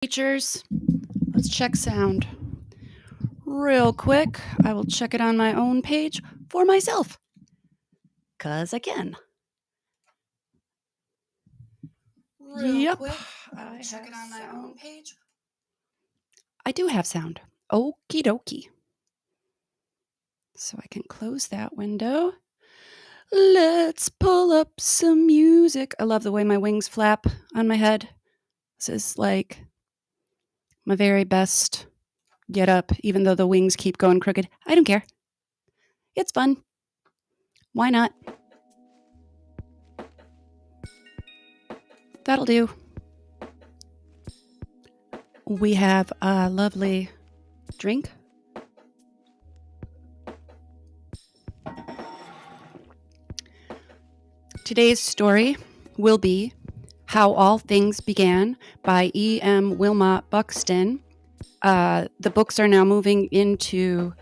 Features. Let's check sound. Real quick, I will check it on my own page for myself. 'Cause I can. Real quick, I will check it on my own page. I do have sound. Okie dokie. So I can close that window. Let's pull up some music. I love the way my wings flap on my head. This is like my very best get up, even though the wings keep going crooked. I don't care. It's fun. Why not? That'll do. We have a lovely drink. Today's story will be How All Things Began by E.M. Wilmont-Buxton. The books are now moving into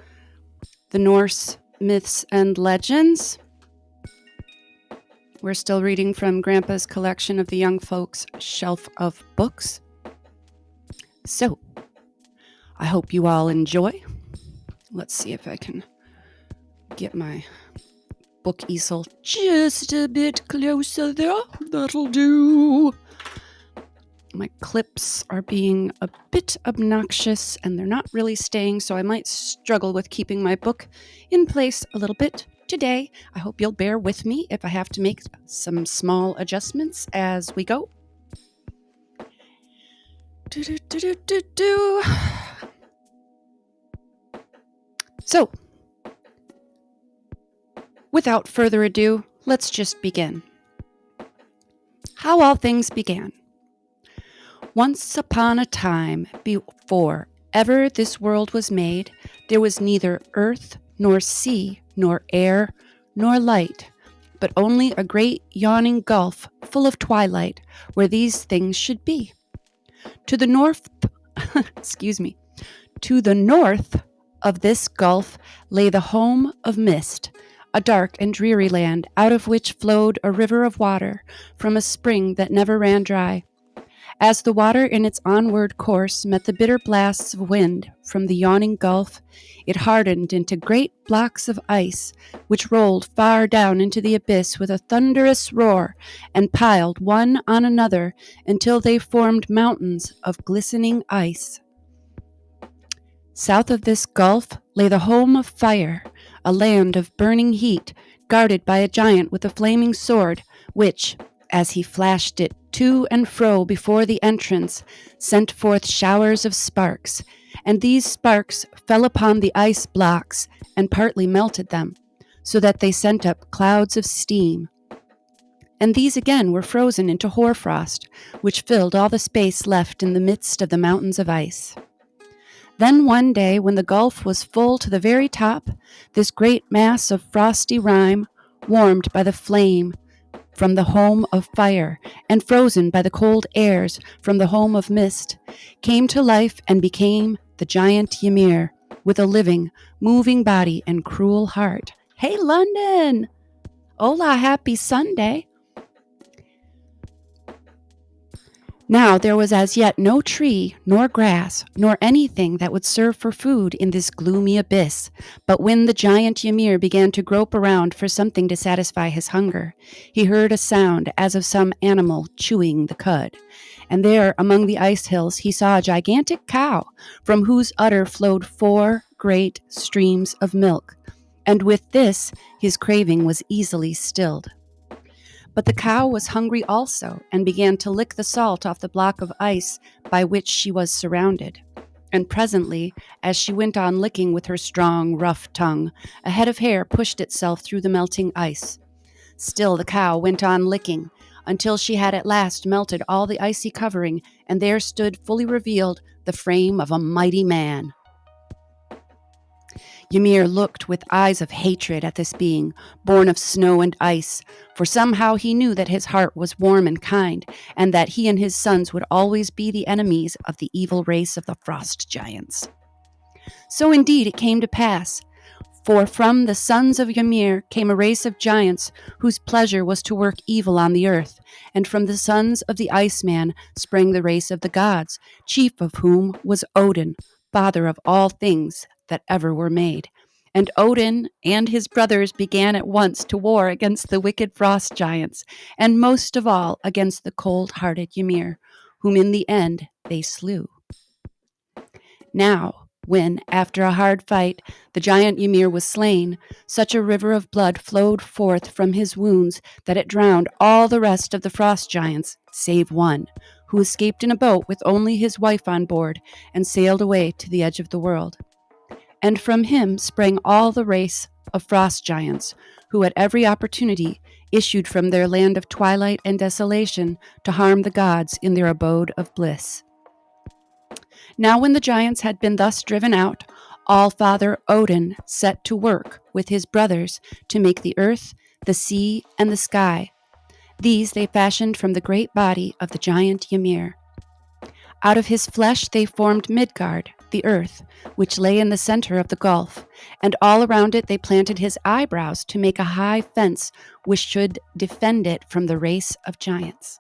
the Norse Myths and Legends. We're still reading from Grandpa's collection of the young folks' shelf of books. So, I hope you all enjoy. Let's see if I can get my book easel just a bit closer there. That'll do. My clips are being a bit obnoxious and they're not really staying, so I might struggle with keeping my book in place a little bit today. I hope you'll bear with me if I have to make some small adjustments as we go. So, without further ado, let's just begin. How all things began. Once upon a time, before ever this world was made, there was neither earth, nor sea, nor air, nor light, but only a great yawning gulf full of twilight, where these things should be. To the north, to the north of this gulf lay the home of mist, a dark and dreary land, out of which flowed a river of water from a spring that never ran dry. As the water in its onward course met the bitter blasts of wind from the yawning gulf, it hardened into great blocks of ice, which rolled far down into the abyss with a thunderous roar and piled one on another until they formed mountains of glistening ice. South of this gulf lay the home of fire, a land of burning heat, guarded by a giant with a flaming sword, which, as he flashed it to and fro before the entrance, sent forth showers of sparks, and these sparks fell upon the ice blocks and partly melted them, so that they sent up clouds of steam. And these again were frozen into hoarfrost, which filled all the space left in the midst of the mountains of ice. Then one day, when the gulf was full to the very top, this great mass of frosty rime, warmed by the flame from the home of fire, and frozen by the cold airs from the home of mist, came to life and became the giant Ymir, with a living, moving body and cruel heart. Hey, London! Hola, happy Sunday! Now there was as yet no tree, nor grass, nor anything that would serve for food in this gloomy abyss. But when the giant Ymir began to grope around for something to satisfy his hunger, he heard a sound as of some animal chewing the cud. And there, among the ice hills, he saw a gigantic cow, from whose udder flowed 4 great streams of milk. And with this, his craving was easily stilled. But the cow was hungry also, and began to lick the salt off the block of ice by which she was surrounded. And presently, as she went on licking with her strong, rough tongue, a head of hair pushed itself through the melting ice. Still the cow went on licking, until she had at last melted all the icy covering, and there stood fully revealed the frame of a mighty man. Ymir looked with eyes of hatred at this being, born of snow and ice, for somehow he knew that his heart was warm and kind, and that he and his sons would always be the enemies of the evil race of the frost giants. So indeed it came to pass, For from the sons of Ymir came a race of giants whose pleasure was to work evil on the earth, and from the sons of the Iceman sprang the race of the gods, chief of whom was Odin, father of all things that ever were made. And Odin and his brothers began at once to war against the wicked frost giants, and most of all against the cold-hearted Ymir, whom in the end they slew. Now, when, after a hard fight, the giant Ymir was slain, such a river of blood flowed forth from his wounds that it drowned all the rest of the frost giants, save one, who escaped in a boat with only his wife on board and sailed away to the edge of the world. And from him sprang all the race of frost giants, who at every opportunity issued from their land of twilight and desolation to harm the gods in their abode of bliss. Now when the giants had been thus driven out, All-Father Odin set to work with his brothers to make the earth, the sea, and the sky. These they fashioned from the great body of the giant Ymir. Out of his flesh they formed Midgard, the earth, which lay in the center of the gulf, and all around it they planted his eyebrows to make a high fence which should defend it from the race of giants.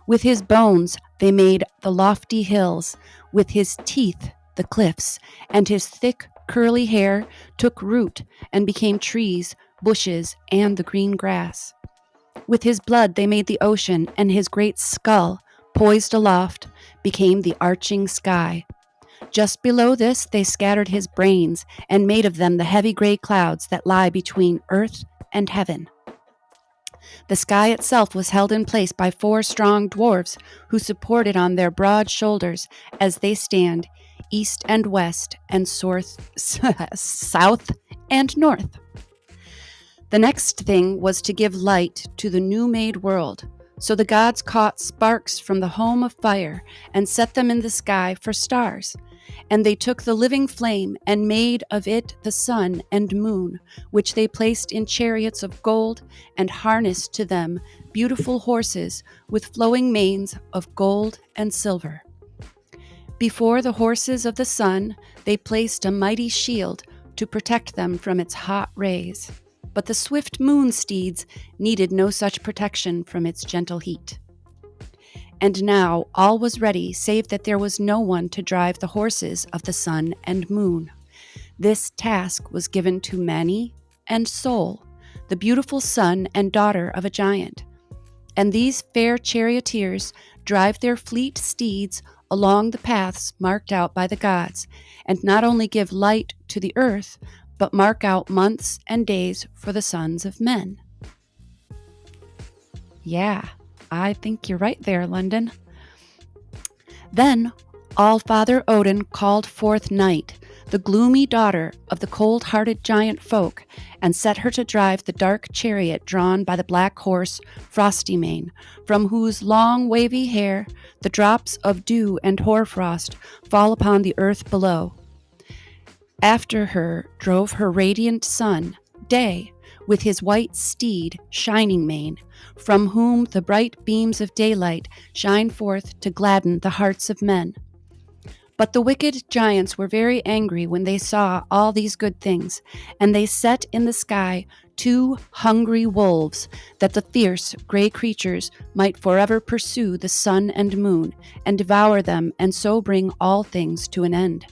With his bones they made the lofty hills, with his teeth the cliffs, and his thick curly hair took root and became trees, bushes, and the green grass. With his blood they made the ocean, and his great skull, poised aloft, became the arching sky. Just below this they scattered his brains, and made of them the heavy gray clouds that lie between earth and heaven. The sky itself was held in place by 4 strong dwarves who support it on their broad shoulders as they stand east and west and south and north. The next thing was to give light to the new-made world. So the gods caught sparks from the home of fire and set them in the sky for stars. And they took the living flame and made of it the sun and moon, which they placed in chariots of gold and harnessed to them beautiful horses with flowing manes of gold and silver. Before the horses of the sun, they placed a mighty shield to protect them from its hot rays. But the swift moon steeds needed no such protection from its gentle heat. And now all was ready, save that there was no one to drive the horses of the sun and moon. This task was given to Mani and Sol, the beautiful son and daughter of a giant. And these fair charioteers drive their fleet steeds along the paths marked out by the gods, and not only give light to the earth, but mark out months and days for the sons of men. Yeah, I think you're right there, London. Then All-Father Odin called forth Night, the gloomy daughter of the cold-hearted giant folk, and set her to drive the dark chariot drawn by the black horse Frostymane, from whose long wavy hair the drops of dew and hoarfrost fall upon the earth below. After her drove her radiant son, Day, with his white steed, Shining Mane, from whom the bright beams of daylight shine forth to gladden the hearts of men. But the wicked giants were very angry when they saw all these good things, and they set in the sky 2 hungry wolves, that the fierce gray creatures might forever pursue the sun and moon, and devour them, and so bring all things to an end.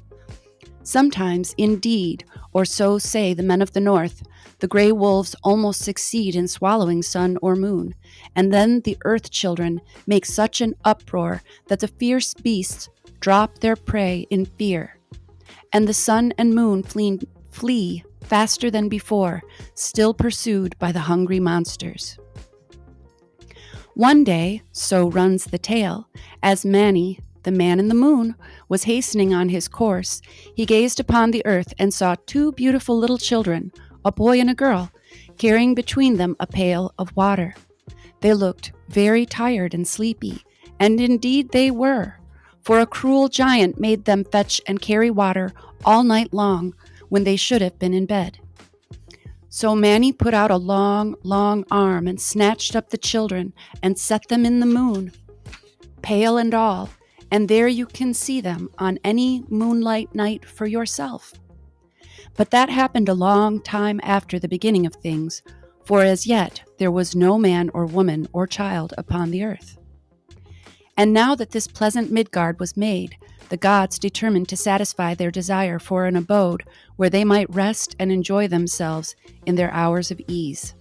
Sometimes, indeed, or so say the men of the north, the gray wolves almost succeed in swallowing sun or moon, and then the earth children make such an uproar that the fierce beasts drop their prey in fear, and the sun and moon flee faster than before, still pursued by the hungry monsters. One day, so runs the tale, as Mani, the man in the moon, was hastening on his course, he gazed upon the earth and saw 2 beautiful little children, a boy and a girl, carrying between them a pail of water. They looked very tired and sleepy, and indeed they were, for a cruel giant made them fetch and carry water all night long when they should have been in bed. So Mani put out a long, long arm and snatched up the children and set them in the moon, pail and all, and there you can see them on any moonlight night for yourself. But that happened a long time after the beginning of things, for as yet there was no man or woman or child upon the earth. And now that this pleasant Midgard was made, the gods determined to satisfy their desire for an abode where they might rest and enjoy themselves in their hours of ease.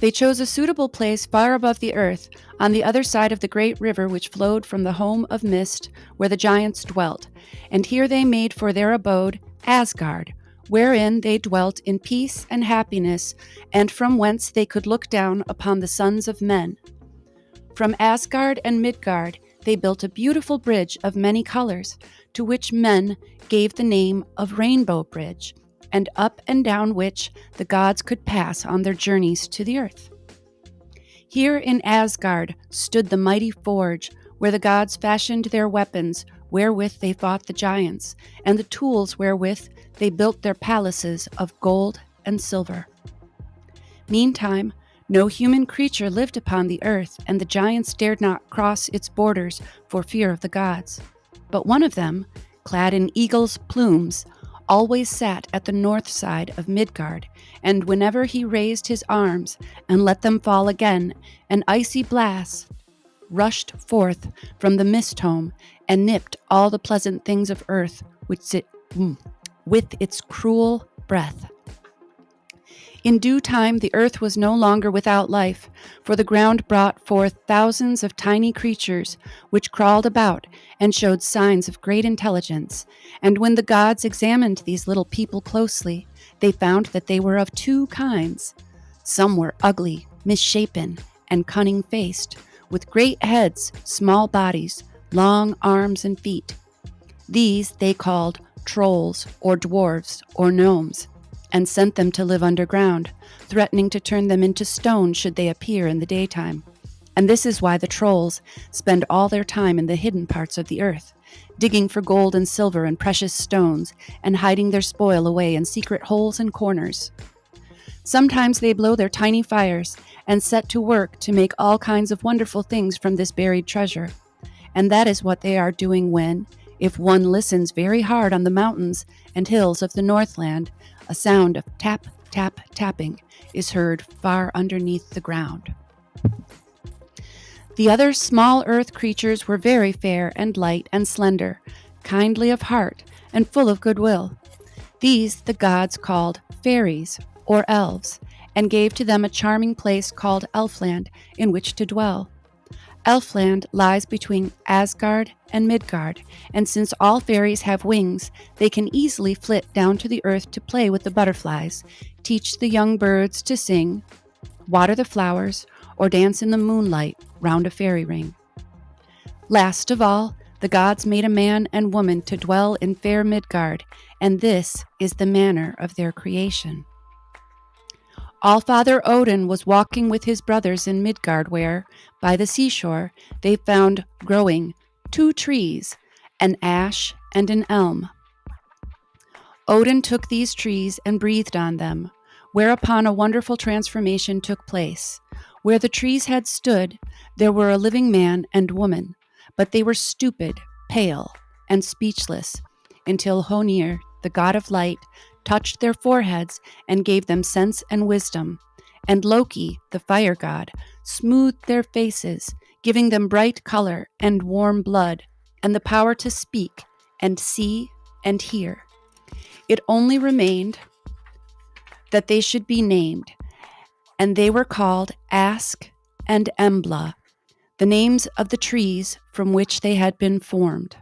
They chose a suitable place far above the earth, on the other side of the great river which flowed from the home of mist, where the giants dwelt, and here they made for their abode Asgard, wherein they dwelt in peace and happiness, and from whence they could look down upon the sons of men. From Asgard and Midgard they built a beautiful bridge of many colors, to which men gave the name of Rainbow Bridge, and up and down which the gods could pass on their journeys to the earth. Here in Asgard stood the mighty forge, where the gods fashioned their weapons, wherewith they fought the giants, and the tools wherewith they built their palaces of gold and silver. Meantime, no human creature lived upon the earth, and the giants dared not cross its borders for fear of the gods. But one of them, clad in eagle's plumes, always sat at the north side of Midgard, and whenever he raised his arms and let them fall again, an icy blast rushed forth from the mist home and nipped all the pleasant things of earth with its cruel breath. In due time the earth was no longer without life, for the ground brought forth thousands of tiny creatures, which crawled about and showed signs of great intelligence. And when the gods examined these little people closely, they found that they were of two kinds. Some were ugly, misshapen, and cunning-faced, with great heads, small bodies, long arms and feet. These they called trolls, or dwarves, or gnomes, and sent them to live underground, threatening to turn them into stone should they appear in the daytime. And this is why the trolls spend all their time in the hidden parts of the earth, digging for gold and silver and precious stones, and hiding their spoil away in secret holes and corners. Sometimes they blow their tiny fires and set to work to make all kinds of wonderful things from this buried treasure. And that is what they are doing when, if one listens very hard on the mountains and hills of the Northland, a sound of tap, tap, tapping is heard far underneath the ground. The other small earth creatures were very fair and light and slender, kindly of heart and full of goodwill. These the gods called fairies, or elves, and gave to them a charming place called Elfland in which to dwell. Elfland lies between Asgard and Midgard, and since all fairies have wings, they can easily flit down to the earth to play with the butterflies, teach the young birds to sing, water the flowers, or dance in the moonlight round a fairy ring. Last of all, the gods made a man and woman to dwell in fair Midgard, and this is the manner of their creation. All-Father Odin was walking with his brothers in Midgard where, by the seashore, they found growing 2 trees, an ash and an elm. Odin took these trees and breathed on them, whereupon a wonderful transformation took place. Where the trees had stood, there were a living man and woman, but they were stupid, pale, and speechless, until Honir, the god of light, touched their foreheads and gave them sense and wisdom, and Loki, the fire god, smoothed their faces, giving them bright color and warm blood, and the power to speak and see and hear. It only remained that they should be named, and they were called Ask and Embla, the names of the trees from which they had been formed.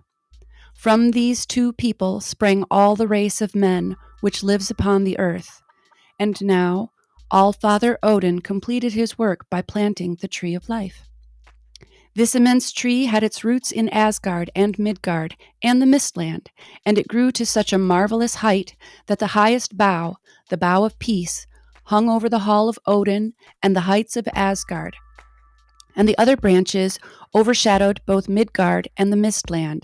From these 2 people sprang all the race of men which lives upon the earth, and now All-Father Odin completed his work by planting the Tree of Life. This immense tree had its roots in Asgard and Midgard and the Mistland, and it grew to such a marvelous height that the highest bough, the bough of peace, hung over the hall of Odin and the heights of Asgard, and the other branches overshadowed both Midgard and the Mistland.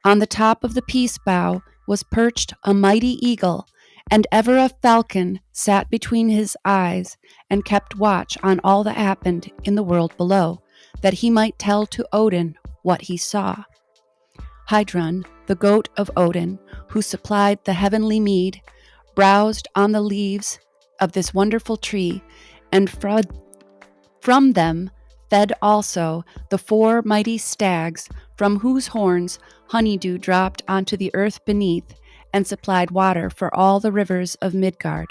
On the top of the peace bough was perched a mighty eagle, and ever a falcon sat between his eyes and kept watch on all that happened in the world below, that he might tell to Odin what he saw. Heidrun, the goat of Odin, who supplied the heavenly mead, browsed on the leaves of this wonderful tree, and from them fed also the 4 mighty stags, from whose horns honeydew dropped onto the earth beneath, and supplied water for all the rivers of Midgard.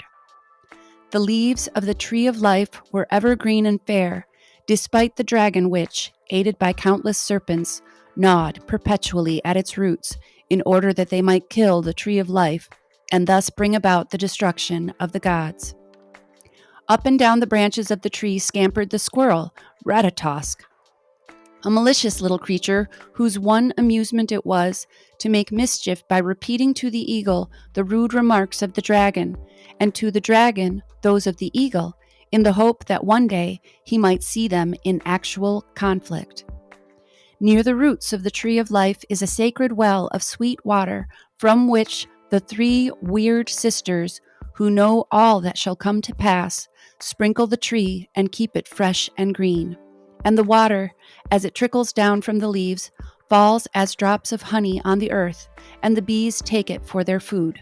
The leaves of the tree of life were evergreen and fair, despite the dragon which, aided by countless serpents, gnawed perpetually at its roots in order that they might kill the tree of life and thus bring about the destruction of the gods. Up and down the branches of the tree scampered the squirrel, Ratatosk, a malicious little creature whose one amusement it was to make mischief by repeating to the eagle the rude remarks of the dragon, and to the dragon those of the eagle, in the hope that one day he might see them in actual conflict. Near the roots of the tree of life is a sacred well of sweet water, from which the 3 weird sisters, who know all that shall come to pass, sprinkle the tree and keep it fresh and green. And the water, as it trickles down from the leaves, falls as drops of honey on the earth, and the bees take it for their food.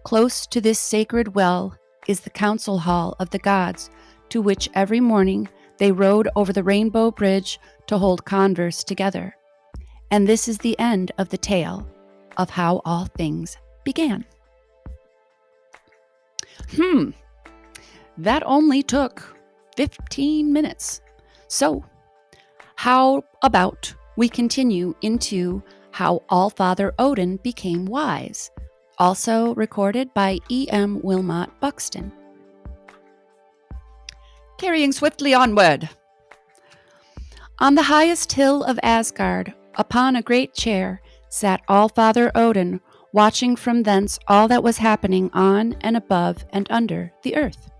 Close to this sacred well is the council hall of the gods, to which every morning they rode over the rainbow bridge to hold converse together. And this is the end of the tale of how all things began. That only took 15 minutes. So, how about we continue into how All-Father Odin became wise, also recorded by E.M. Wilmont-Buxton. Carrying swiftly onward. On the highest hill of Asgard, upon a great chair, sat All-Father Odin, watching from thence all that was happening on and above and under the earth.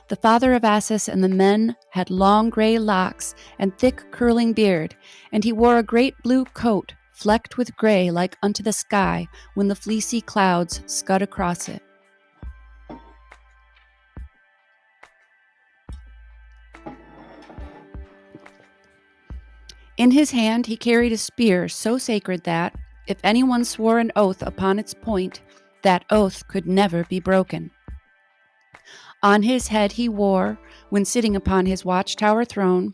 The father of Asses and the men had long gray locks and thick curling beard, and he wore a great blue coat, flecked with gray like unto the sky when the fleecy clouds scud across it. In his hand he carried a spear so sacred that, if anyone swore an oath upon its point, that oath could never be broken. On his head he wore, when sitting upon his watchtower throne,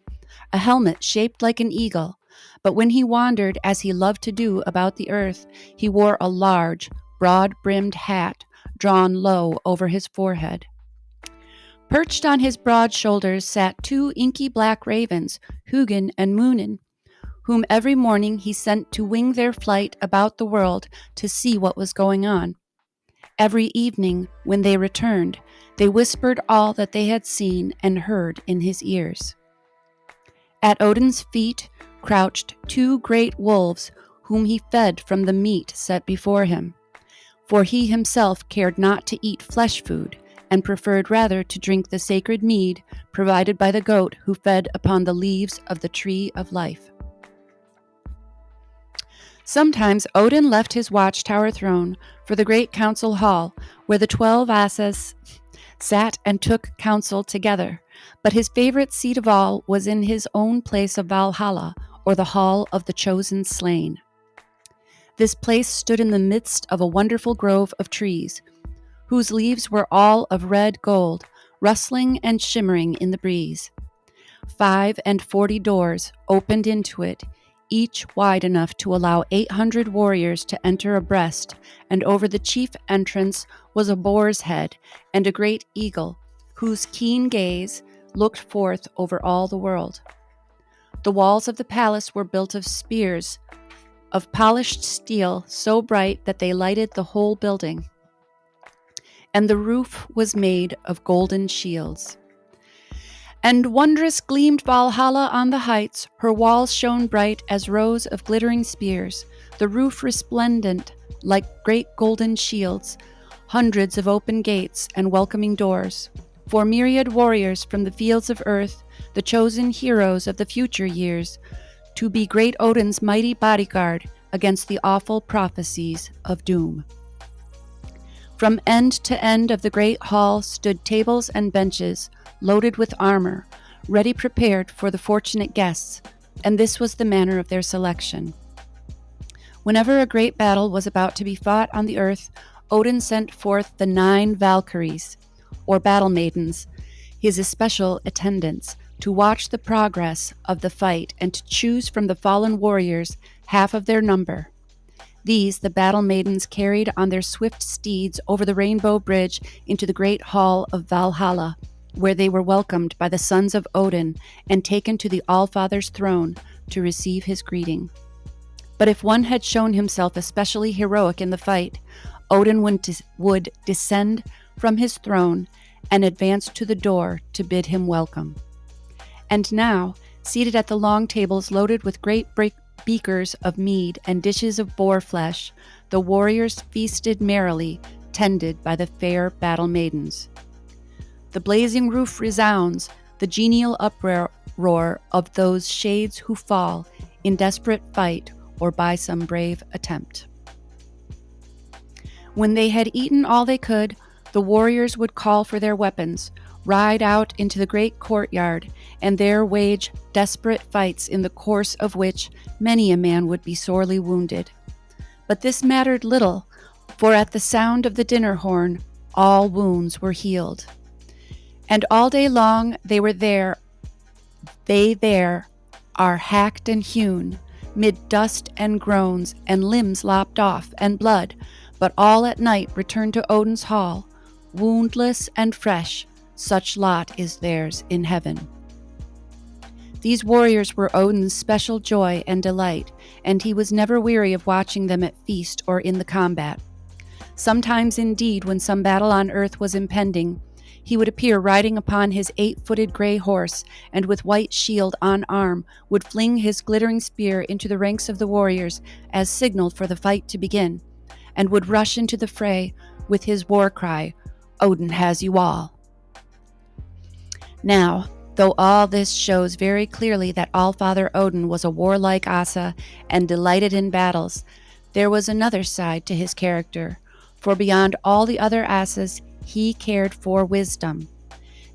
a helmet shaped like an eagle, but when he wandered, as he loved to do, about the earth, he wore a large, broad-brimmed hat drawn low over his forehead. Perched on his broad shoulders sat 2 inky black ravens, Hugin and Munin, whom every morning he sent to wing their flight about the world to see what was going on. Every evening, when they returned, they whispered all that they had seen and heard in his ears. At Odin's feet crouched 2 great wolves, whom he fed from the meat set before him, for he himself cared not to eat flesh food, and preferred rather to drink the sacred mead provided by the goat who fed upon the leaves of the tree of life. Sometimes Odin left his watchtower throne for the great council hall, where the 12 Asses sat and took counsel together, but his favorite seat of all was in his own place of Valhalla, or the Hall of the Chosen Slain. This place stood in the midst of a wonderful grove of trees, whose leaves were all of red gold, rustling and shimmering in the breeze. 45 doors opened into it, each wide enough to allow 800 warriors to enter abreast, and over the chief entrance was a boar's head and a great eagle, whose keen gaze looked forth over all the world. The walls of the palace were built of spears of polished steel so bright that they lighted the whole building, and the roof was made of golden shields. And wondrous gleamed Valhalla on the heights, her walls shone bright as rows of glittering spears, the roof resplendent like great golden shields, hundreds of open gates and welcoming doors, for myriad warriors from the fields of earth, the chosen heroes of the future years, to be great Odin's mighty bodyguard against the awful prophecies of doom. From end to end of the great hall stood tables and benches, loaded with armor, ready prepared for the fortunate guests, and this was the manner of their selection. Whenever a great battle was about to be fought on the earth, Odin sent forth the 9 Valkyries, or battle maidens, his especial attendants, to watch the progress of the fight and to choose from the fallen warriors half of their number. These the battle maidens carried on their swift steeds over the rainbow bridge into the great hall of Valhalla, where they were welcomed by the sons of Odin and taken to the Allfather's throne to receive his greeting. But if one had shown himself especially heroic in the fight, Odin would descend from his throne and advance to the door to bid him welcome. And now, seated at the long tables loaded with great beakers of mead and dishes of boar flesh, the warriors feasted merrily, tended by the fair battle maidens. The blazing roof resounds, the genial uproar of those shades who fall in desperate fight or by some brave attempt. When they had eaten all they could, the warriors would call for their weapons, ride out into the great courtyard, and there wage desperate fights in the course of which many a man would be sorely wounded. But this mattered little, for at the sound of the dinner horn, all wounds were healed. And all day long they there are hacked and hewn, mid dust and groans, and limbs lopped off, and blood, but all at night return to Odin's hall, woundless and fresh. Such lot is theirs in heaven. These warriors were Odin's special joy and delight, and he was never weary of watching them at feast or in the combat. Sometimes, indeed, when some battle on earth was impending, he would appear riding upon his 8-footed gray horse, and with white shield on arm would fling his glittering spear into the ranks of the warriors as signal for the fight to begin, and would rush into the fray with his war cry, "Odin has you all." Now, though all this shows very clearly that Allfather Odin was a warlike Asa and delighted in battles, there was another side to his character, for beyond all the other Asas, he cared for wisdom.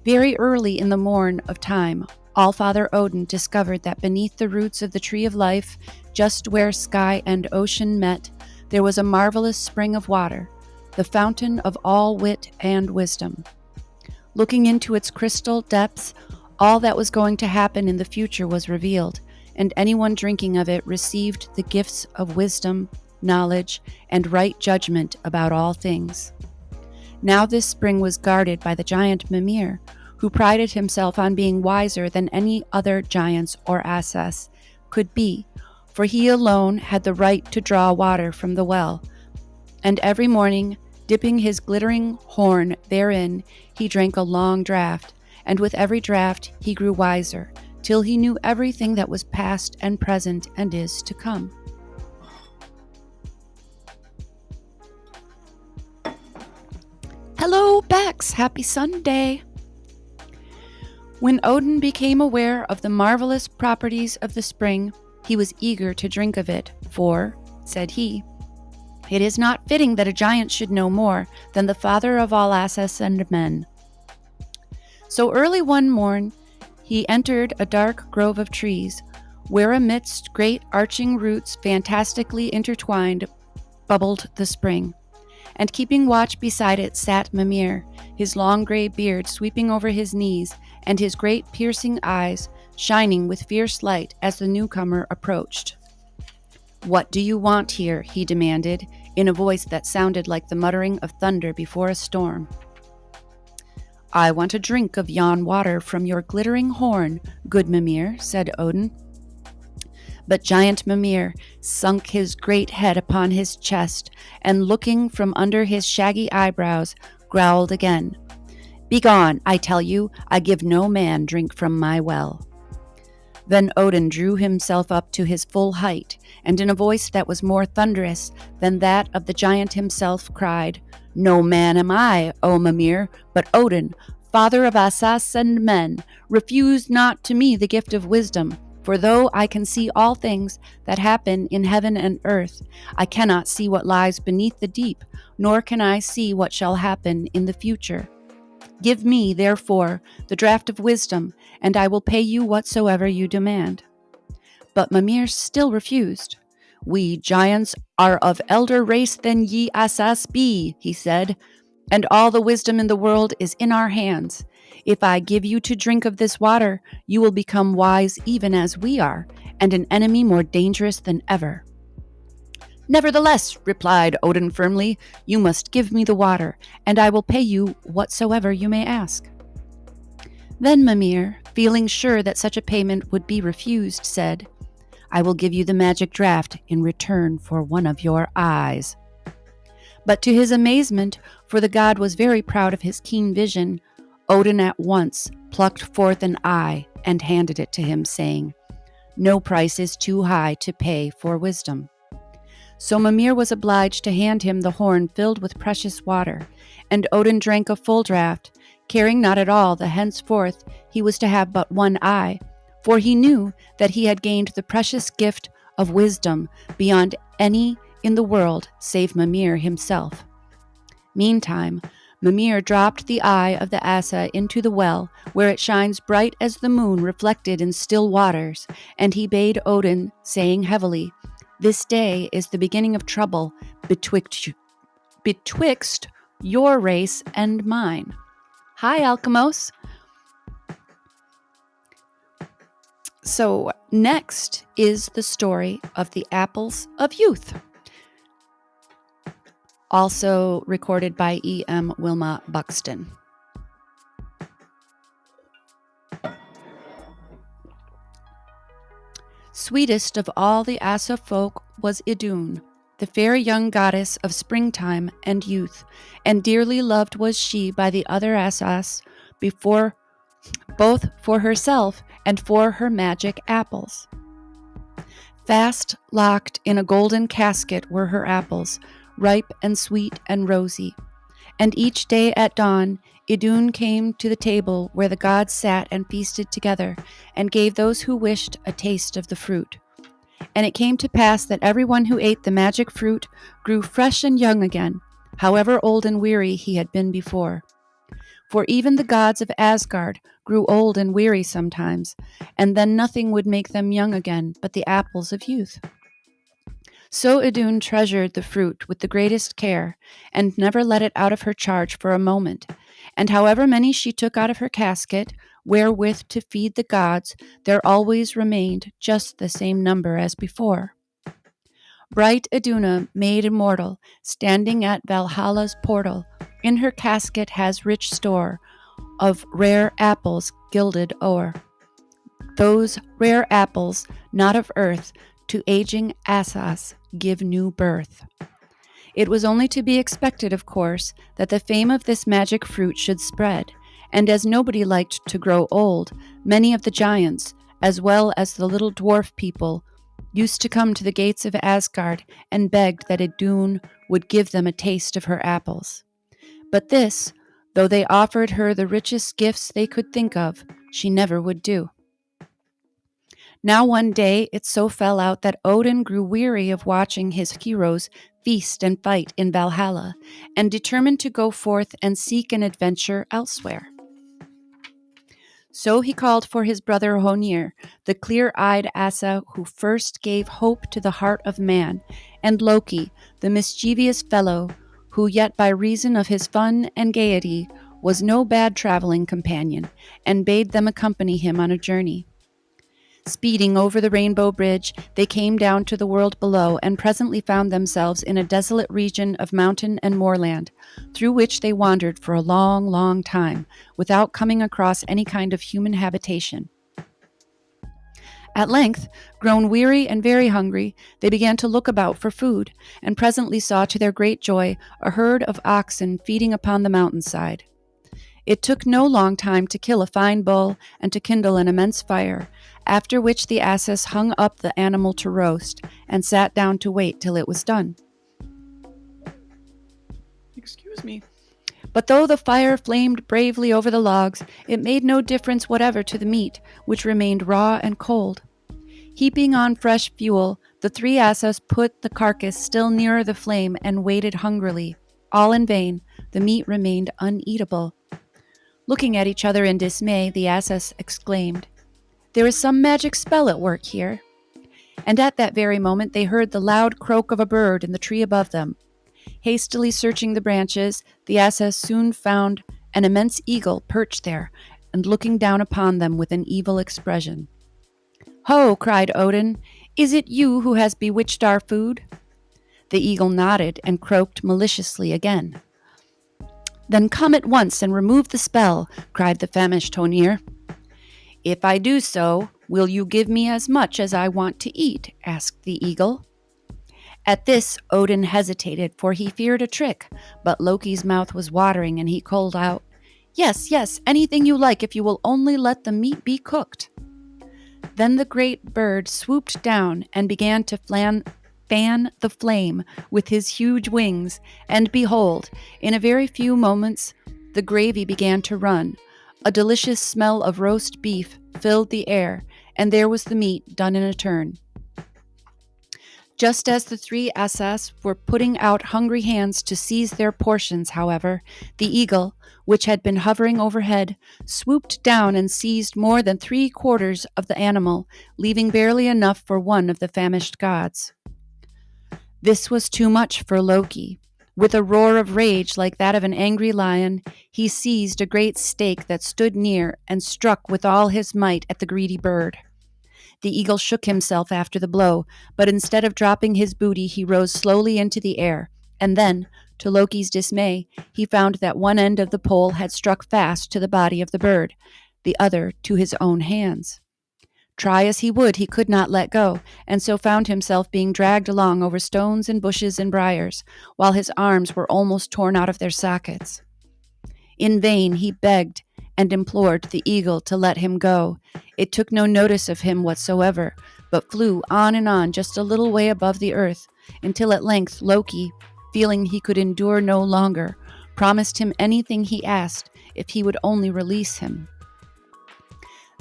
Very early in the morn of time, Allfather Odin discovered that beneath the roots of the tree of life, just where sky and ocean met, there was a marvelous spring of water, the fountain of all wit and wisdom. Looking into its crystal depths, all that was going to happen in the future was revealed, and anyone drinking of it received the gifts of wisdom, knowledge, and right judgment about all things. Now this spring was guarded by the giant Mimir, who prided himself on being wiser than any other giants or Asas could be, for he alone had the right to draw water from the well, and every morning, dipping his glittering horn therein, he drank a long draught, and with every draught he grew wiser, till he knew everything that was past and present and is to come. Hello, Bex! Happy Sunday! When Odin became aware of the marvelous properties of the spring, he was eager to drink of it, for, said he, "It is not fitting that a giant should know more than the father of all Asas and men." So early one morn he entered a dark grove of trees, where amidst great arching roots fantastically intertwined bubbled the spring, and keeping watch beside it sat Mimir, his long gray beard sweeping over his knees, and his great piercing eyes shining with fierce light as the newcomer approached. "What do you want here?" he demanded, in a voice that sounded like the muttering of thunder before a storm. "I want a drink of yon water from your glittering horn, good Mimir," said Odin. But giant Mimir sunk his great head upon his chest, and looking from under his shaggy eyebrows, growled again, "Begone, I tell you, I give no man drink from my well." Then Odin drew himself up to his full height, and in a voice that was more thunderous than that of the giant himself, cried, "No man am I, O Mimir, but Odin, father of Asas and men. Refuse not to me the gift of wisdom, for though I can see all things that happen in heaven and earth, I cannot see what lies beneath the deep, nor can I see what shall happen in the future. Give me, therefore, the draught of wisdom, and I will pay you whatsoever you demand." But Mimir still refused. We giants are of elder race than ye Asas be, he said, and all the wisdom in the world is in our hands. If I give you to drink of this water, you will become wise even as we are, and an enemy more dangerous than ever. Nevertheless, replied Odin firmly, you must give me the water, and I will pay you whatsoever you may ask. Then Mimir, feeling sure that such a payment would be refused, said, I will give you the magic draught in return for one of your eyes. But to his amazement, for the god was very proud of his keen vision, Odin at once plucked forth an eye and handed it to him, saying, No price is too high to pay for wisdom. So Mimir was obliged to hand him the horn filled with precious water, and Odin drank a full draught, caring not at all that henceforth he was to have but one eye, for he knew that he had gained the precious gift of wisdom beyond any in the world save Mimir himself. Meantime, Mimir dropped the eye of the Asa into the well, where it shines bright as the moon reflected in still waters, and he bade Odin, saying heavily, This day is the beginning of trouble betwixt your race and mine. Hi, Alkimos. So next is the story of the Apples of Youth, also recorded by E.M. Wilmont-Buxton. Sweetest of all the Asa folk was Idun, the fair young goddess of springtime and youth, and dearly loved was she by the other Asas, both for herself and for her magic apples. Fast locked in a golden casket were her apples, ripe and sweet and rosy. And each day at dawn, Idun came to the table where the gods sat and feasted together, and gave those who wished a taste of the fruit. And it came to pass that everyone who ate the magic fruit grew fresh and young again, however old and weary he had been before. For even the gods of Asgard grew old and weary sometimes, and then nothing would make them young again but the apples of youth. So Idun treasured the fruit with the greatest care, and never let it out of her charge for a moment. And however many she took out of her casket, wherewith to feed the gods, there always remained just the same number as before. Bright Iduna, maid immortal, standing at Valhalla's portal, in her casket has rich store of rare apples gilded o'er. Those rare apples, not of earth, to aging Asas give new birth. It was only to be expected, of course, that the fame of this magic fruit should spread, and as nobody liked to grow old, many of the giants, as well as the little dwarf people, used to come to the gates of Asgard and begged that Idun would give them a taste of her apples. But this, though they offered her the richest gifts they could think of, she never would do. Now one day it so fell out that Odin grew weary of watching his heroes feast and fight in Valhalla, and determined to go forth and seek an adventure elsewhere. So he called for his brother Honir, the clear-eyed Asa who first gave hope to the heart of man, and Loki, the mischievous fellow, who yet by reason of his fun and gaiety was no bad traveling companion, and bade them accompany him on a journey. Speeding over the Rainbow Bridge, they came down to the world below, and presently found themselves in a desolate region of mountain and moorland, through which they wandered for a long, long time, without coming across any kind of human habitation. At length, grown weary and very hungry, they began to look about for food, and presently saw to their great joy a herd of oxen feeding upon the mountainside. It took no long time to kill a fine bull and to kindle an immense fire, after which the Asas hung up the animal to roast, and sat down to wait till it was done. Excuse me. But though the fire flamed bravely over the logs, it made no difference whatever to the meat, which remained raw and cold. Heaping on fresh fuel, the three Asas put the carcass still nearer the flame and waited hungrily. All in vain, the meat remained uneatable. Looking at each other in dismay, the Asas exclaimed, "There is some magic spell at work here." and at that very moment they heard the loud croak of a bird in the tree above them. Hastily searching the branches, the Asas soon found an immense eagle perched there, and looking down upon them with an evil expression. "Ho!" cried Odin. "Is it you who has bewitched our food?" The eagle nodded and croaked maliciously again. "Then come at once and remove the spell," cried the famished Honir. "If I do so, will you give me as much as I want to eat?" asked the eagle. At this, Odin hesitated, for he feared a trick, but Loki's mouth was watering, and he called out, "Yes, yes, anything you like if you will only let the meat be cooked." Then the great bird swooped down and began to fan the flame with his huge wings, and behold, in a very few moments the gravy began to run. A delicious smell of roast beef filled the air, and there was the meat done in a turn. Just as the three Asas were putting out hungry hands to seize their portions, however, the eagle, which had been hovering overhead, swooped down and seized more than 3/4 of the animal, leaving barely enough for one of the famished gods. This was too much for Loki. With a roar of rage like that of an angry lion, he seized a great stake that stood near and struck with all his might at the greedy bird. The eagle shook himself after the blow, but instead of dropping his booty, he rose slowly into the air, and then, to Loki's dismay, he found that one end of the pole had struck fast to the body of the bird, the other to his own hands. Try as he would, he could not let go, and so found himself being dragged along over stones and bushes and briars, while his arms were almost torn out of their sockets. In vain he begged and implored the eagle to let him go. It took no notice of him whatsoever, but flew on and on just a little way above the earth, until at length Loki, feeling he could endure no longer, promised him anything he asked if he would only release him.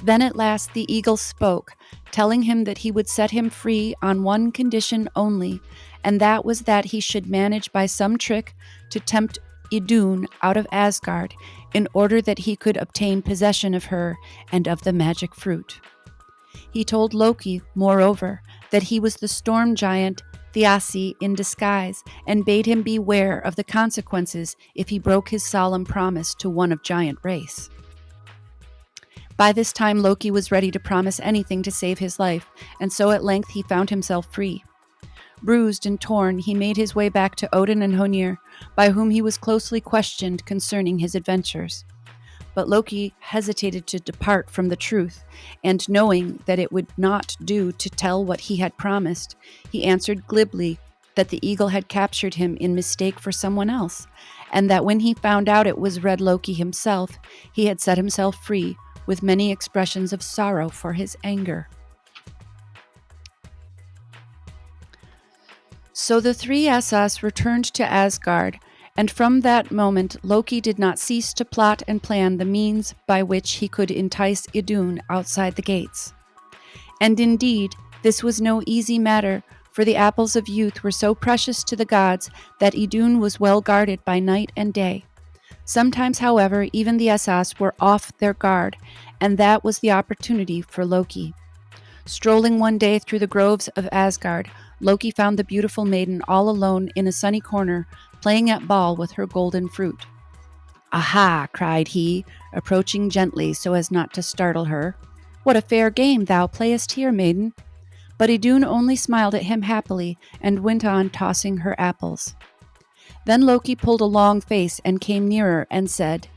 Then at last the eagle spoke, telling him that he would set him free on one condition only, and that was that he should manage by some trick to tempt Idun out of Asgard, in order that he could obtain possession of her and of the magic fruit. He told Loki, moreover, that he was the storm giant Thiassi in disguise, and bade him beware of the consequences if he broke his solemn promise to one of giant race. By this time Loki was ready to promise anything to save his life, and so at length he found himself free. Bruised and torn, he made his way back to Odin and Honir, by whom he was closely questioned concerning his adventures. But Loki hesitated to depart from the truth, and knowing that it would not do to tell what he had promised, he answered glibly that the eagle had captured him in mistake for someone else, and that when he found out it was Red Loki himself, he had set himself free, with many expressions of sorrow for his anger. So the three Asas returned to Asgard, and from that moment Loki did not cease to plot and plan the means by which he could entice Idun outside the gates. And indeed, this was no easy matter, for the apples of youth were so precious to the gods that Idun was well guarded by night and day. Sometimes, however, even the Asas were off their guard, and that was the opportunity for Loki. Strolling one day through the groves of Asgard, Loki found the beautiful maiden all alone in a sunny corner, playing at ball with her golden fruit. "Aha!" cried he, approaching gently so as not to startle her. "What a fair game thou playest here, maiden!" But Idun only smiled at him happily and went on tossing her apples. Then Loki pulled a long face and came nearer and said,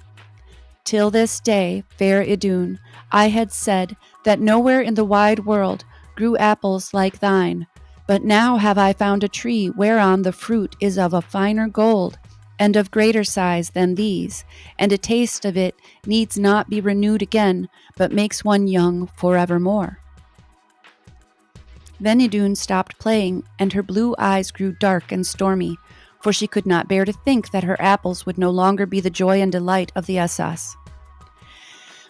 "Till this day, fair Idun, I had said that nowhere in the wide world grew apples like thine, but now have I found a tree whereon the fruit is of a finer gold, and of greater size than these, and a taste of it needs not be renewed again, but makes one young forevermore." Then Idun stopped playing, and her blue eyes grew dark and stormy, for she could not bear to think that her apples would no longer be the joy and delight of the Asas.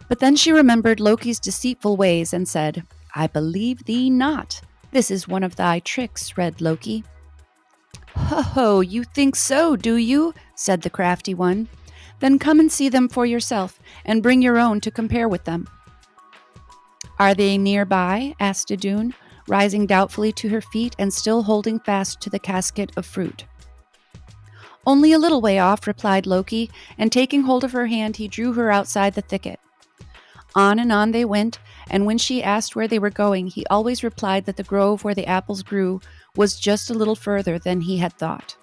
But then she remembered Loki's deceitful ways and said, "I believe thee not. This is one of thy tricks, Red Loki." "Ho, you think so, do you?" said the crafty one. "Then come and see them for yourself, and bring your own to compare with them." "Are they nearby?" asked Idun, rising doubtfully to her feet and still holding fast to the casket of fruit. "Only a little way off," replied Loki, and taking hold of her hand, he drew her outside the thicket. On and on they went, and when she asked where they were going, he always replied that the grove where the apples grew was just a little further than he had thought.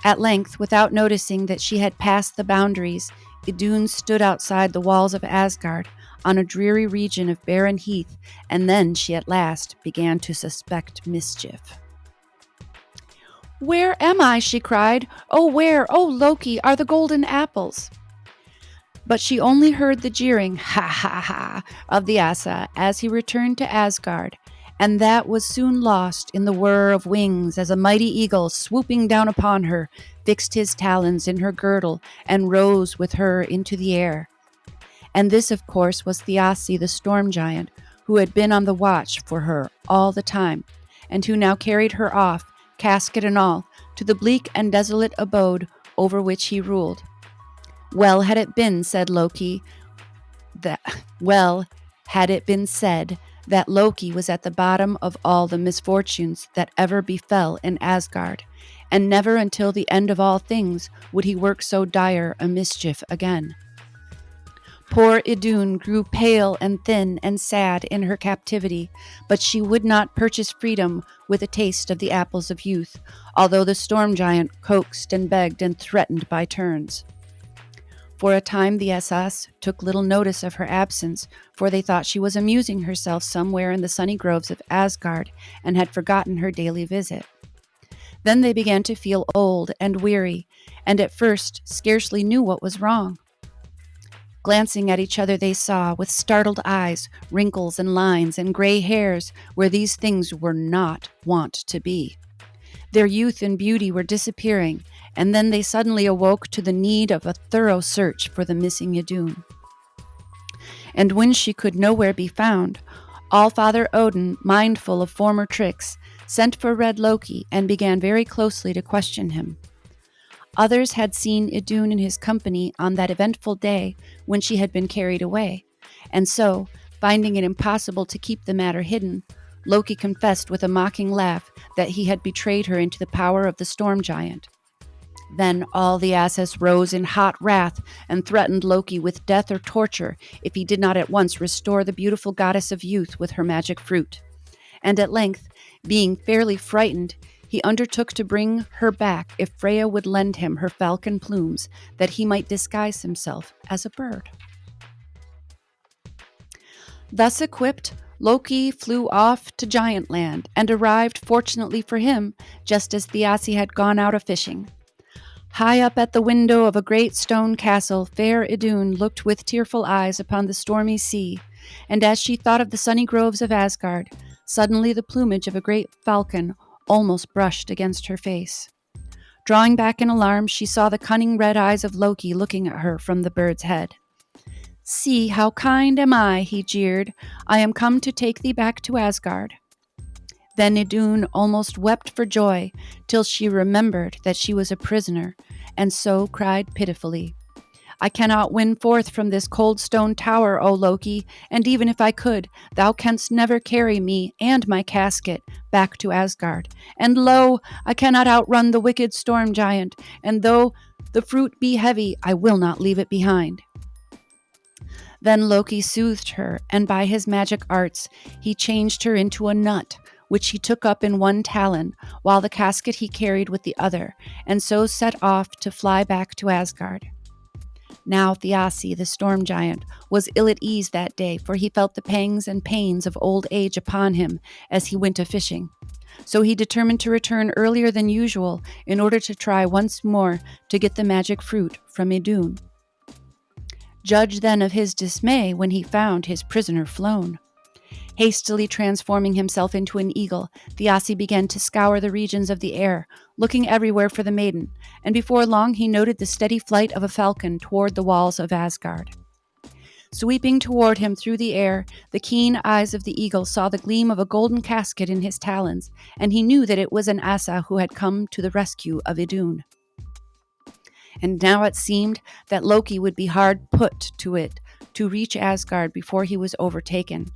At length, without noticing that she had passed the boundaries, Idun stood outside the walls of Asgard on a dreary region of barren heath, and then she at last began to suspect mischief. "Where am I?" she cried. "Oh, where, oh Loki, are the golden apples?" But she only heard the jeering "ha ha ha" of the Asa as he returned to Asgard, and that was soon lost in the whir of wings as a mighty eagle, swooping down upon her, fixed his talons in her girdle and rose with her into the air. And this, of course, was Thiassi the storm giant, who had been on the watch for her all the time, and who now carried her off, casket and all, to the bleak and desolate abode over which he ruled. Well had it been said that Loki was at the bottom of all the misfortunes that ever befell in Asgard, and never until the end of all things would he work so dire a mischief again. Poor Idun grew pale and thin and sad in her captivity, but she would not purchase freedom with a taste of the apples of youth, although the storm giant coaxed and begged and threatened by turns. For a time the Asas took little notice of her absence, for they thought she was amusing herself somewhere in the sunny groves of Asgard and had forgotten her daily visit. Then they began to feel old and weary, and at first scarcely knew what was wrong. Glancing at each other, they saw, with startled eyes, wrinkles and lines and gray hairs where these things were not wont to be. Their youth and beauty were disappearing, and then they suddenly awoke to the need of a thorough search for the missing Idun. And when she could nowhere be found, All-Father Odin, mindful of former tricks, sent for Red Loki and began very closely to question him. Others had seen Idun in his company on that eventful day when she had been carried away, and so, finding it impossible to keep the matter hidden, Loki confessed with a mocking laugh that he had betrayed her into the power of the storm giant. Then all the Asas rose in hot wrath and threatened Loki with death or torture if he did not at once restore the beautiful goddess of youth with her magic fruit. And at length, being fairly frightened, he undertook to bring her back if Freya would lend him her falcon plumes, that he might disguise himself as a bird. Thus equipped, Loki flew off to Giantland and arrived, fortunately for him, just as Thiassi had gone out a-fishing. High up at the window of a great stone castle, fair Idun looked with tearful eyes upon the stormy sea, and as she thought of the sunny groves of Asgard, suddenly the plumage of a great falcon almost brushed against her face. Drawing back in alarm, she saw the cunning red eyes of Loki looking at her from the bird's head. "See how kind am I," he jeered. "I am come to take thee back to Asgard." Then Idun almost wept for joy, till she remembered that she was a prisoner, and so cried pitifully, "I cannot win forth from this cold stone tower, O Loki, and even if I could, thou canst never carry me and my casket back to Asgard. And lo, I cannot outrun the wicked storm giant, and though the fruit be heavy, I will not leave it behind." Then Loki soothed her, and by his magic arts he changed her into a nut, which he took up in one talon, while the casket he carried with the other, and so set off to fly back to Asgard. Now Thiassi, the storm giant, was ill at ease that day, for he felt the pangs and pains of old age upon him as he went a-fishing. So he determined to return earlier than usual in order to try once more to get the magic fruit from Idun. Judge then of his dismay when he found his prisoner flown. Hastily transforming himself into an eagle, Thiassi began to scour the regions of the air, looking everywhere for the maiden, and before long he noted the steady flight of a falcon toward the walls of Asgard. Sweeping toward him through the air, the keen eyes of the eagle saw the gleam of a golden casket in his talons, and he knew that it was an Asa who had come to the rescue of Idun. And now it seemed that Loki would be hard put to it to reach Asgard before he was overtaken.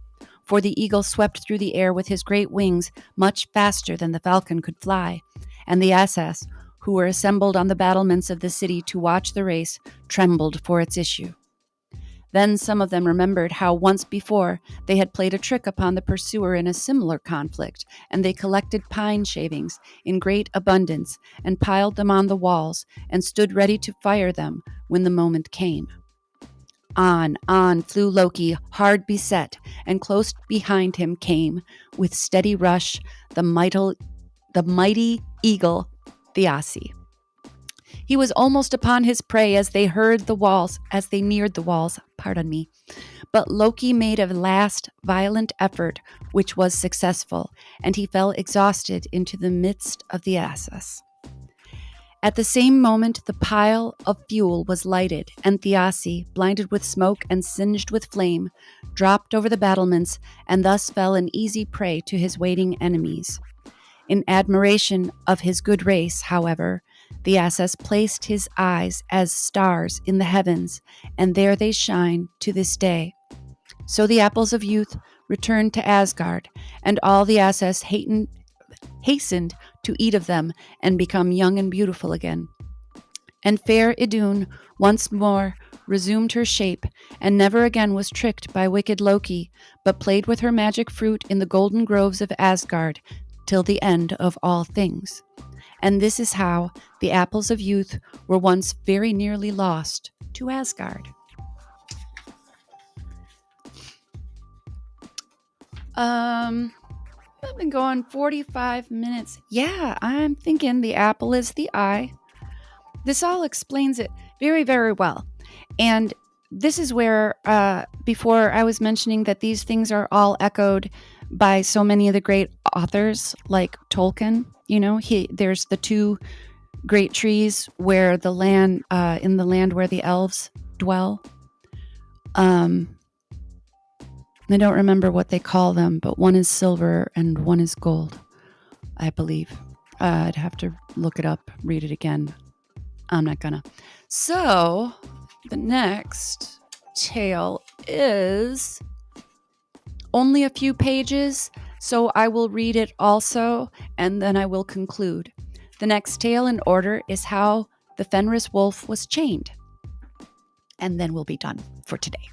for the eagle swept through the air with his great wings much faster than the falcon could fly, and the Asas, who were assembled on the battlements of the city to watch the race, trembled for its issue. Then some of them remembered how once before they had played a trick upon the pursuer in a similar conflict, and they collected pine shavings in great abundance and piled them on the walls and stood ready to fire them when the moment came. On flew Loki, hard beset, and close behind him came, with steady rush, the mighty eagle, Thiassi. He was almost upon his prey as they neared the walls, But Loki made a last violent effort, which was successful, and he fell exhausted into the midst of the Asas. At the same moment, the pile of fuel was lighted, and Thiassi, blinded with smoke and singed with flame, dropped over the battlements and thus fell an easy prey to his waiting enemies. In admiration of his good race, however, the Asas placed his eyes as stars in the heavens, and there they shine to this day. So the apples of youth returned to Asgard, and all the Asas hastened to eat of them and become young and beautiful again. And fair Idun once more resumed her shape, and never again was tricked by wicked Loki, but played with her magic fruit in the golden groves of Asgard till the end of all things. And this is how the apples of youth were once very nearly lost to Asgard. I've been going 45 minutes. Yeah, I'm thinking the apple is the eye. This all explains it very, very well. And this is where, before I was mentioning that these things are all echoed by so many of the great authors like Tolkien. You know, there's the two great trees where the land, in the land where the elves dwell. I don't remember what they call them, but one is silver and one is gold, I believe. I'd have to look it up, read it again. I'm not gonna. So, the next tale is only a few pages, so I will read it also, and then I will conclude. The next tale in order is how the Fenris wolf was chained. And then we'll be done for today.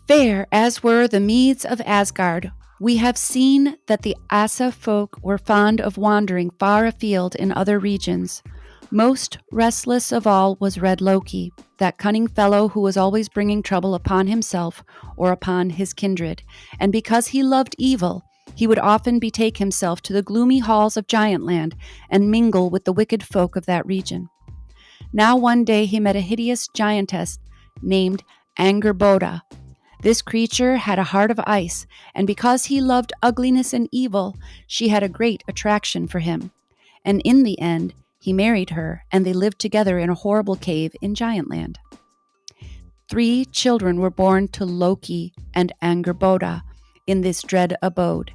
Fair as were the meads of Asgard, we have seen that the Asa folk were fond of wandering far afield in other regions. Most restless of all was Red Loki, that cunning fellow who was always bringing trouble upon himself or upon his kindred, and because he loved evil, he would often betake himself to the gloomy halls of Giantland and mingle with the wicked folk of that region. Now one day he met a hideous giantess named Angerboda. This creature had a heart of ice, and because he loved ugliness and evil, she had a great attraction for him. And in the end, he married her, and they lived together in a horrible cave in Giantland. 3 children were born to Loki and Angerboda in this dread abode,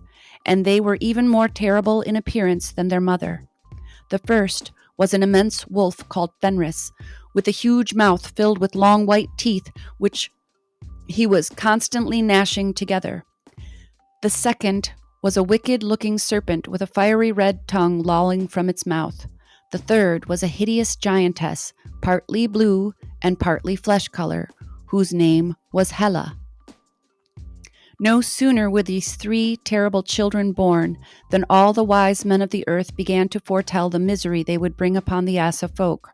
and they were even more terrible in appearance than their mother. The first was an immense wolf called Fenris, with a huge mouth filled with long white teeth, which he was constantly gnashing together. The second was a wicked-looking serpent with a fiery red tongue lolling from its mouth. The third was a hideous giantess, partly blue and partly flesh color, whose name was Hela. No sooner were these 3 terrible children born than all the wise men of the earth began to foretell the misery they would bring upon the Asa folk.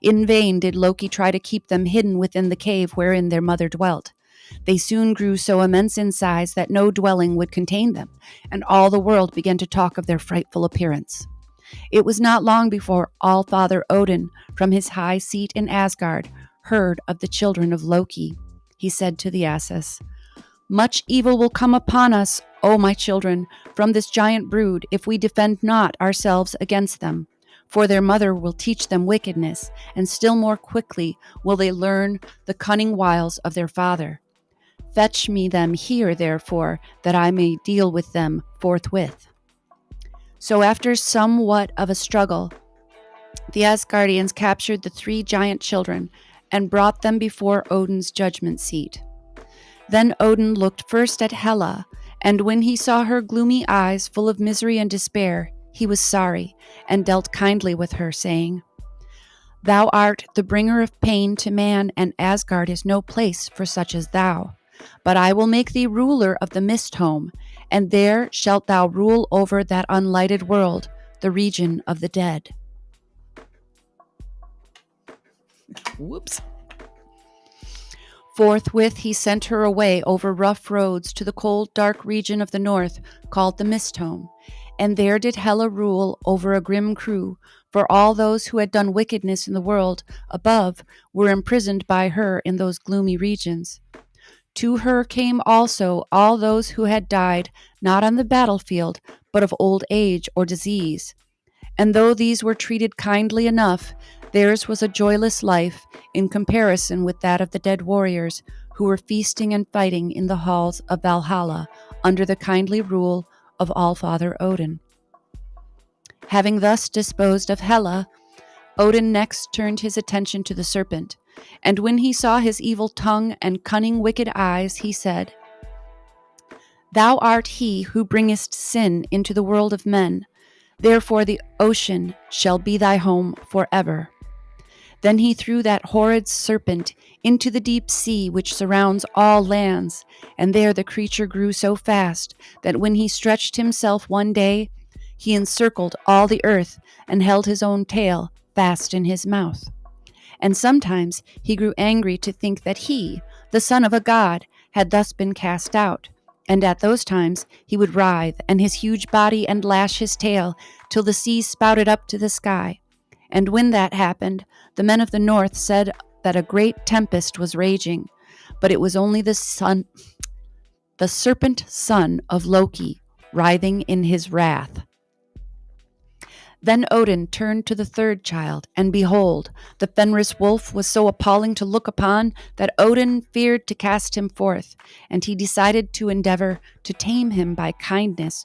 In vain did Loki try to keep them hidden within the cave wherein their mother dwelt. They soon grew so immense in size that no dwelling would contain them, and all the world began to talk of their frightful appearance. It was not long before All-Father Odin, from his high seat in Asgard, heard of the children of Loki. He said to the Asas, "Much evil will come upon us, O my children, from this giant brood, if we defend not ourselves against them. For their mother will teach them wickedness, and still more quickly will they learn the cunning wiles of their father. Fetch me them here, therefore, that I may deal with them forthwith." So after somewhat of a struggle, the Asgardians captured the 3 giant children and brought them before Odin's judgment seat. Then Odin looked first at Hela, and when he saw her gloomy eyes full of misery and despair, he was sorry, and dealt kindly with her, saying, "Thou art the bringer of pain to man, and Asgard is no place for such as thou. But I will make thee ruler of the Mist home, and there shalt thou rule over that unlighted world, the region of the dead." Whoops. Forthwith he sent her away over rough roads to the cold, dark region of the north called the Mist home, and there did Hela rule over a grim crew, for all those who had done wickedness in the world above were imprisoned by her in those gloomy regions. To her came also all those who had died not on the battlefield, but of old age or disease. And though these were treated kindly enough, theirs was a joyless life in comparison with that of the dead warriors who were feasting and fighting in the halls of Valhalla under the kindly rule of Allfather Odin. Having thus disposed of Hela, Odin next turned his attention to the serpent, and when he saw his evil tongue and cunning wicked eyes, he said, "Thou art he who bringest sin into the world of men. Therefore the ocean shall be thy home forever." Then he threw that horrid serpent into the deep sea which surrounds all lands, and there the creature grew so fast that when he stretched himself one day, he encircled all the earth and held his own tail fast in his mouth. And sometimes he grew angry to think that he, the son of a god, had thus been cast out, and at those times he would writhe and his huge body and lash his tail till the sea spouted up to the sky. And when that happened, the men of the north said that a great tempest was raging, but it was only the serpent son of Loki, writhing in his wrath. Then Odin turned to the third child, and behold, the Fenris wolf was so appalling to look upon that Odin feared to cast him forth, and he decided to endeavor to tame him by kindness,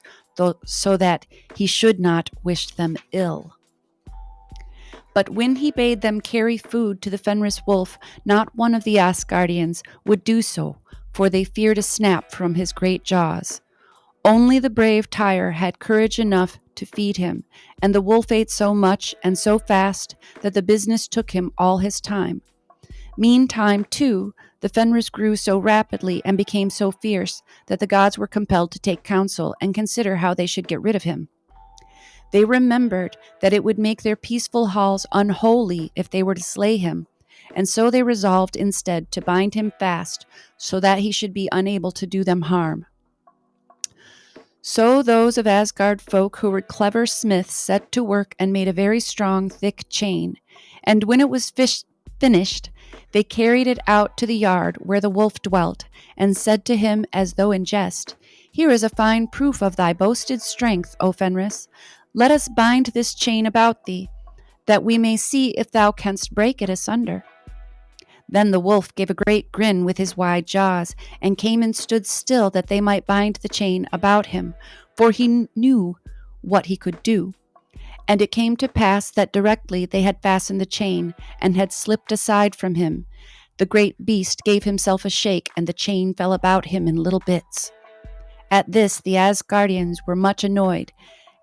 so that he should not wish them ill. But when he bade them carry food to the Fenris wolf, not one of the Asgardians would do so, for they feared a snap from his great jaws. Only the brave Tyr had courage enough to feed him, and the wolf ate so much and so fast that the business took him all his time. Meantime, too, the Fenris grew so rapidly and became so fierce that the gods were compelled to take counsel and consider how they should get rid of him. They remembered that it would make their peaceful halls unholy if they were to slay him, and so they resolved instead to bind him fast so that he should be unable to do them harm. So those of Asgard folk who were clever smiths set to work and made a very strong, thick chain, and when it was finished, they carried it out to the yard where the wolf dwelt, and said to him as though in jest, "Here is a fine proof of thy boasted strength, O Fenris. Let us bind this chain about thee, that we may see if thou canst break it asunder." Then the wolf gave a great grin with his wide jaws, and came and stood still that they might bind the chain about him, for he knew what he could do. And it came to pass that directly they had fastened the chain, and had slipped aside from him, the great beast gave himself a shake, and the chain fell about him in little bits. At this the Asgardians were much annoyed,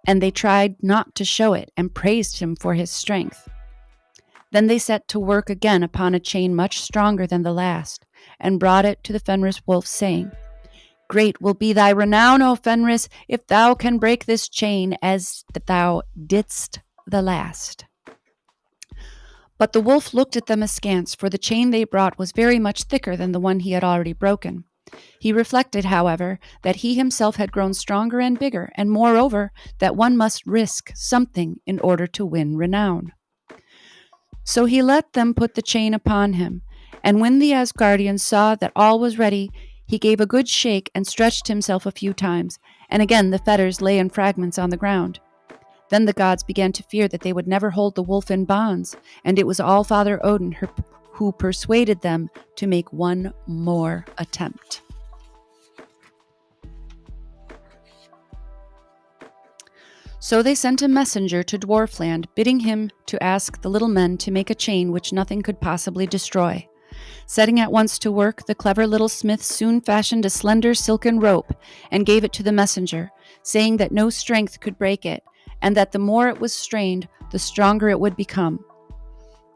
and they tried not to show it, and praised him for his strength. Then they set to work again upon a chain much stronger than the last, and brought it to the Fenris wolf, saying, "Great will be thy renown, O Fenris, if thou can break this chain as thou didst the last." But the wolf looked at them askance, for the chain they brought was very much thicker than the one he had already broken. He reflected, however, that he himself had grown stronger and bigger, and moreover, that one must risk something in order to win renown. So he let them put the chain upon him, and when the Asgardians saw that all was ready, he gave a good shake and stretched himself a few times, and again the fetters lay in fragments on the ground. Then the gods began to fear that they would never hold the wolf in bonds, and it was Allfather Odin who persuaded them to make one more attempt. So they sent a messenger to Dwarfland, bidding him to ask the little men to make a chain which nothing could possibly destroy. Setting at once to work, the clever little smith soon fashioned a slender silken rope and gave it to the messenger, saying that no strength could break it, and that the more it was strained, the stronger it would become.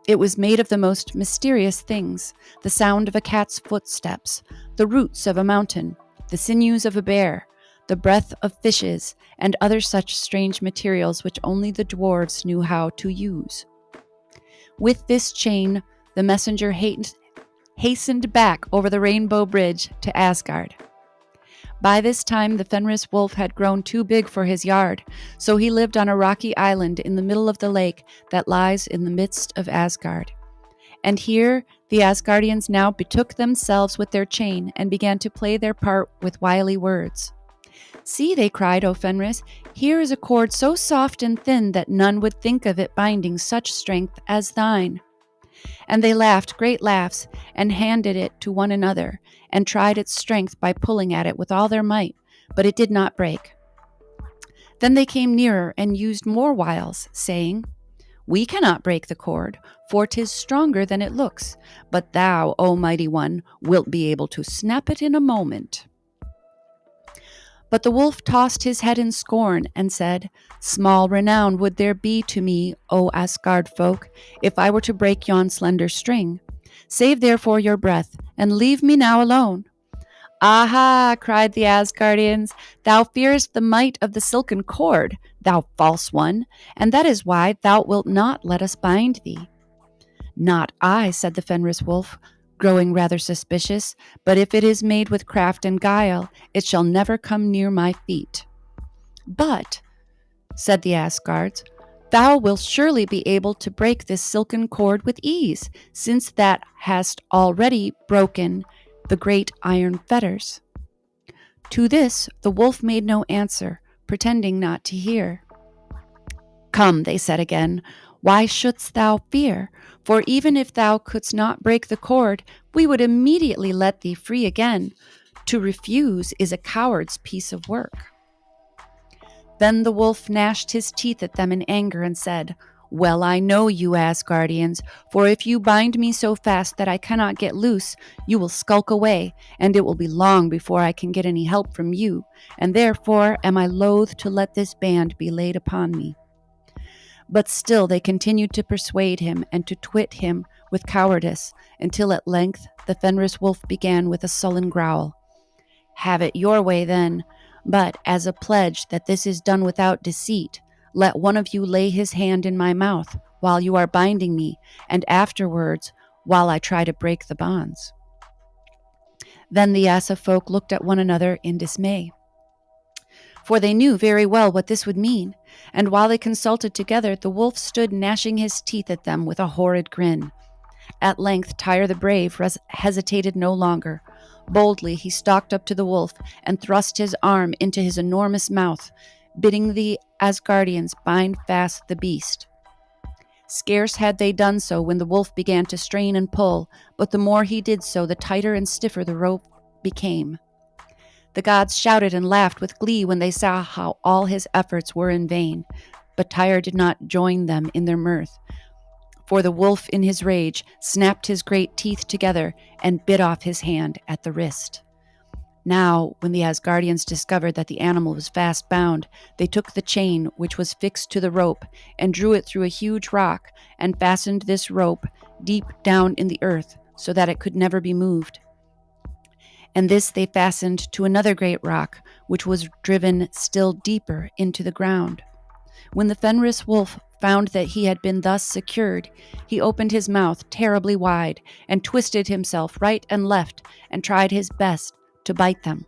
It was made of the most mysterious things: the sound of a cat's footsteps, the roots of a mountain, the sinews of a bear, the breath of fishes, and other such strange materials which only the dwarves knew how to use. With this chain, the messenger hastened back over the Rainbow Bridge to Asgard. By this time, the Fenris wolf had grown too big for his yard, so he lived on a rocky island in the middle of the lake that lies in the midst of Asgard. And here the Asgardians now betook themselves with their chain and began to play their part with wily words. "See," they cried, "O Fenris, here is a cord so soft and thin that none would think of it binding such strength as thine." And they laughed great laughs, and handed it to one another, and tried its strength by pulling at it with all their might, but it did not break. Then they came nearer and used more wiles, saying, "We cannot break the cord, for 'tis stronger than it looks, but thou, O mighty one, wilt be able to snap it in a moment." But the wolf tossed his head in scorn and said, "Small renown would there be to me, O Asgard folk, if I were to break yon slender string. Save therefore your breath, and leave me now alone." "Aha!" cried the Asgardians, "thou fearest the might of the silken cord, thou false one, and that is why thou wilt not let us bind thee." "Not I," said the Fenris wolf, growing rather suspicious, "but if it is made with craft and guile, it shall never come near my feet." "But," said the Asgards, "thou wilt surely be able to break this silken cord with ease, since thou hast already broken the great iron fetters." To this the wolf made no answer, pretending not to hear. "Come," they said again, "why shouldst thou fear? For even if thou couldst not break the cord, we would immediately let thee free again. To refuse is a coward's piece of work." Then the wolf gnashed his teeth at them in anger and said, "Well, I know you, Asgardians, for if you bind me so fast that I cannot get loose, you will skulk away, and it will be long before I can get any help from you, and therefore am I loath to let this band be laid upon me." But still they continued to persuade him and to twit him with cowardice, until at length the Fenris wolf began with a sullen growl. "Have it your way then, but as a pledge that this is done without deceit, let one of you lay his hand in my mouth while you are binding me, and afterwards while I try to break the bonds." Then the Asa folk looked at one another in dismay, for they knew very well what this would mean, and while they consulted together, the wolf stood gnashing his teeth at them with a horrid grin. At length Tyr the Brave hesitated no longer. Boldly he stalked up to the wolf and thrust his arm into his enormous mouth, bidding the Asgardians bind fast the beast. Scarce had they done so when the wolf began to strain and pull, but the more he did so, the tighter and stiffer the rope became. The gods shouted and laughed with glee when they saw how all his efforts were in vain, but Tyr did not join them in their mirth, for the wolf in his rage snapped his great teeth together and bit off his hand at the wrist. Now, when the Asgardians discovered that the animal was fast bound, they took the chain which was fixed to the rope and drew it through a huge rock and fastened this rope deep down in the earth so that it could never be moved. And this they fastened to another great rock, which was driven still deeper into the ground. When the Fenris wolf found that he had been thus secured, he opened his mouth terribly wide and twisted himself right and left and tried his best to bite them.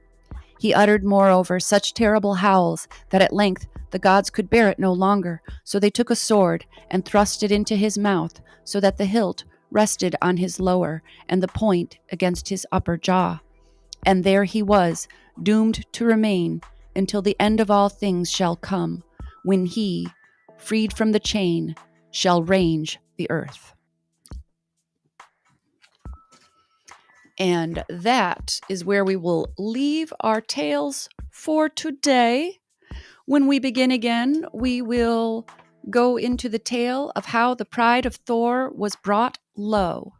He uttered, moreover, such terrible howls that at length the gods could bear it no longer, so they took a sword and thrust it into his mouth so that the hilt rested on his lower and the point against his upper jaw. And there he was, doomed to remain until the end of all things shall come, when he, freed from the chain, shall range the earth. And that is where we will leave our tales for today. When we begin again, we will go into the tale of how the pride of Thor was brought low.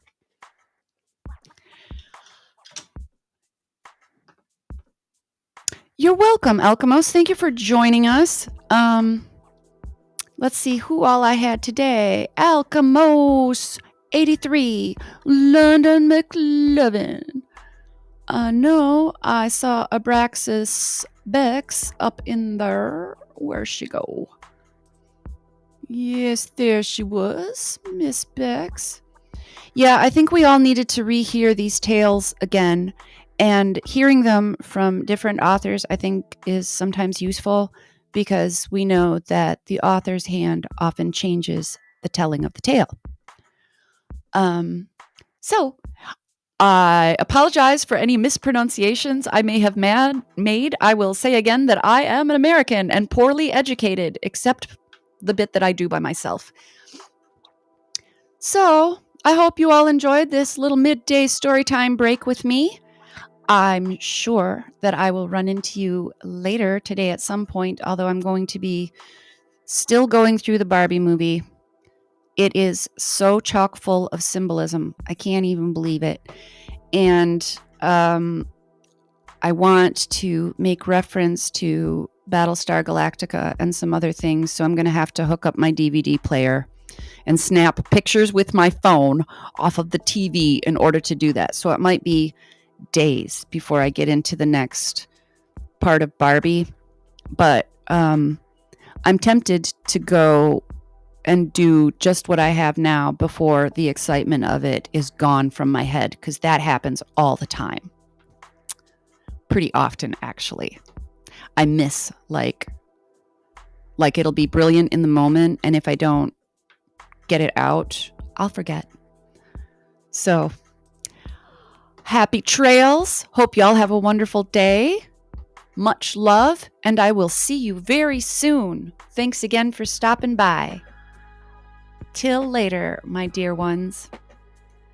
You're welcome, Alchemos. Thank you for joining us. Let's see who all I had today. Alchemos 83, London McLovin. No, I saw Abraxas Bex up in there. Where'd she go? Yes, there she was, Miss Bex. Yeah, I think we all needed to rehear these tales again, and hearing them from different authors, I think, is sometimes useful because we know that the author's hand often changes the telling of the tale. So I apologize for any mispronunciations I may have made. I will say again that I am an American and poorly educated, except the bit that I do by myself. So I hope you all enjoyed this little midday storytime break with me. I'm sure that I will run into you later today at some point, although I'm going to be still going through the Barbie movie. It is so chock full of symbolism. I can't even believe it. And I want to make reference to Battlestar Galactica and some other things, so I'm going to have to hook up my DVD player and snap pictures with my phone off of the TV in order to do that. So it might be days before I get into the next part of Barbie. But I'm tempted to go and do just what I have now before the excitement of it is gone from my head, because that happens all the time. Pretty often, actually. I miss, like it'll be brilliant in the moment, and if I don't get it out, I'll forget. So, happy trails. Hope y'all have a wonderful day. Much love, and I will see you very soon. Thanks again for stopping by. Till later, my dear ones.